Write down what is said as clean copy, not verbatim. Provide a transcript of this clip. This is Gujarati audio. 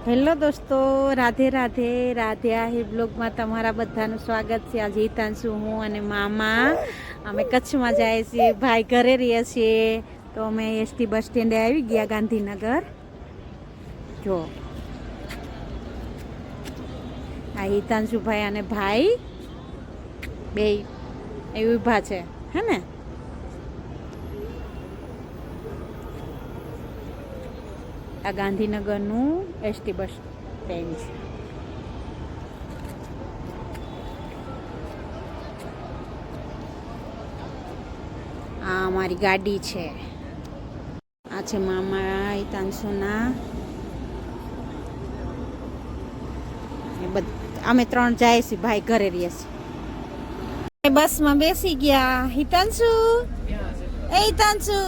હેલો દોસ્તો, રાધે રાધે. રાધે આહિર બ્લોગમાં તમારા બધાનું સ્વાગત છે. આજે હિતાંશુ, હું અને મામા અમે કચ્છમાં જઈએ છીએ. ભાઈ ઘરે રહીએ છીએ. તો અમે એસટી બસ સ્ટેન્ડે આવી ગયા ગાંધીનગર. જો આ હિતાંશુ ભાઈ અને ભાઈ બે એ ઊભા છે, હે ને? આ ગાંધીનગરનું એસટી બસ સ્ટેન્ડ છે. આ અમારી ગાડી છે. આ છે મામા હિતાંશુના. અમે ત્રણ જાય છીએ, ભાઈ ઘરે રહીએ છીએ. બસમાં બેસી ગયા. હિતાંશુ, એ હિતાંશુ